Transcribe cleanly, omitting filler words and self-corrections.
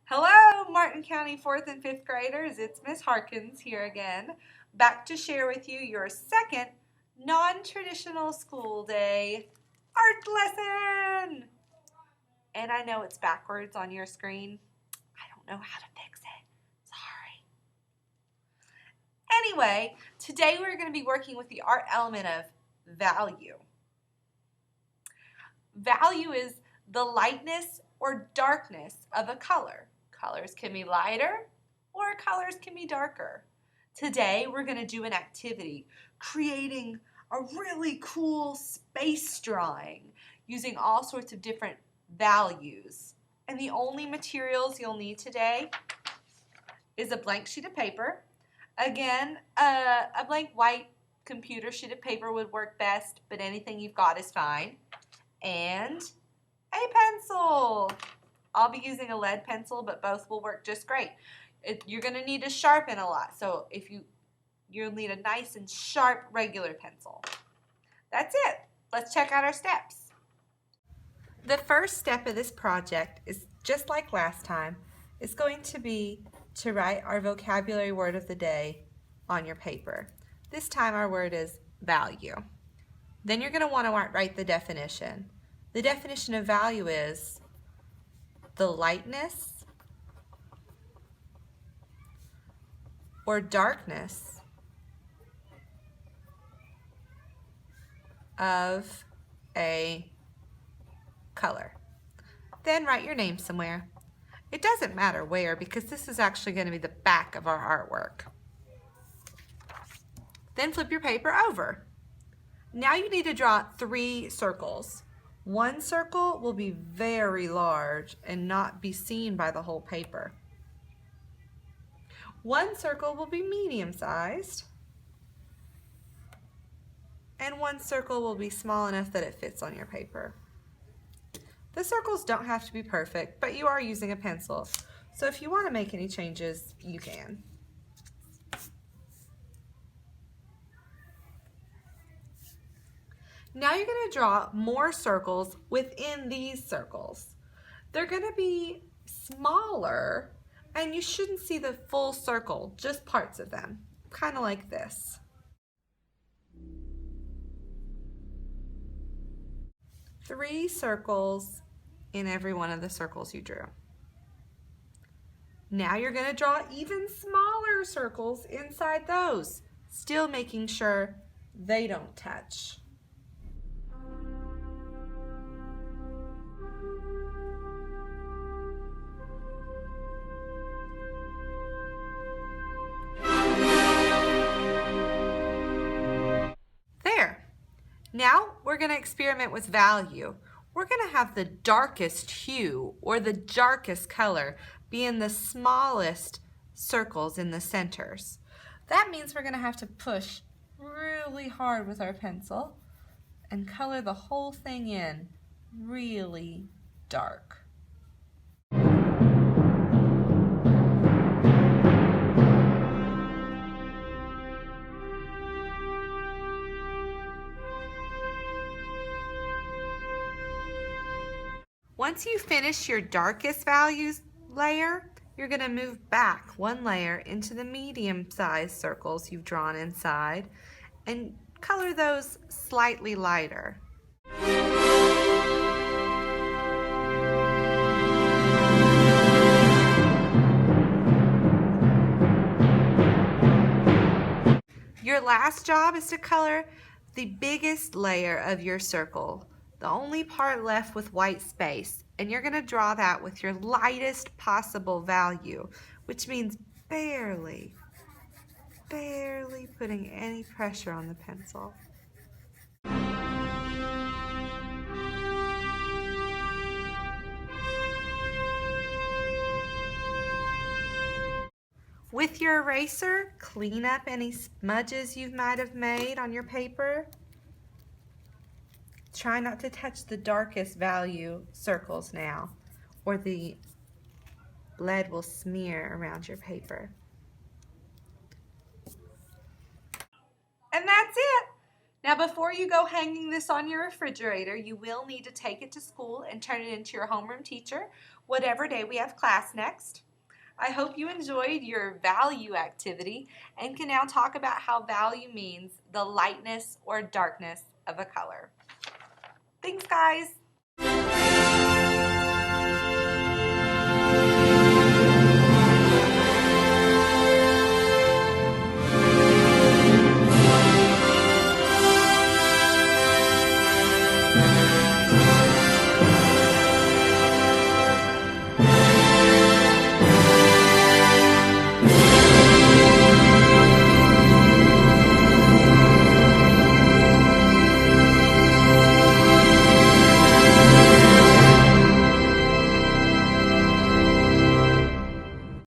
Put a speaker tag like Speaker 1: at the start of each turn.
Speaker 1: Hello, Martin County 4th and 5th graders. It's Miss Harkins here again, back to share with you your second non-traditional school day art lesson. And I know it's backwards on your screen. I don't know how to fix it. Sorry. Anyway, today we're going to be working with the art element of value. Value is the lightness or darkness of a color. Colors can be lighter or colors can be darker. Today we're going to do an activity creating a really cool space drawing using all sorts of different values. And the only materials you'll need today is a blank sheet of paper. Again, a blank white computer sheet of paper would work best, but anything you've got is fine. And a pencil. I'll be using a lead pencil, but both will work just great. You're going to need to sharpen a lot, so you'll need a nice and sharp regular pencil. That's it. Let's check out our steps. The first step of this project is just like last time. It's going to be to write our vocabulary word of the day on your paper. This time our word is value. Then you're going to want to write the definition. The definition of value is the lightness or darkness of a color. Then write your name somewhere. It doesn't matter where because this is actually going to be the back of our artwork. Then flip your paper over. Now you need to draw 3 circles. One circle will be very large and not be seen by the whole paper. One circle will be medium-sized. And one circle will be small enough that it fits on your paper. The circles don't have to be perfect, but you are using a pencil. So if you want to make any changes, you can. Now you're going to draw more circles within these circles. They're going to be smaller and you shouldn't see the full circle, just parts of them, kind of like this. Three circles in every one of the circles you drew. Now you're going to draw even smaller circles inside those, still making sure they don't touch. Now we're going to experiment with value. We're going to have the darkest hue or the darkest color be in the smallest circles in the centers. That means we're going to have to push really hard with our pencil and color the whole thing in really dark. Once you finish your darkest values layer, you're going to move back one layer into the medium-sized circles you've drawn inside and color those slightly lighter. Your last job is to color the biggest layer of your circle, the only part left with white space, and you're going to draw that with your lightest possible value, which means barely putting any pressure on the pencil. With your eraser, clean up any smudges you might have made on your paper. Try not to touch the darkest value circles now, or the lead will smear around your paper. And that's it. Now Now, before you go hanging this on your refrigerator, you will need to take it to school and turn it into your homeroom teacher, whatever day we have class next. I hope you enjoyed your value activity and can now talk about how value means the lightness or darkness of a color. Thanks, guys.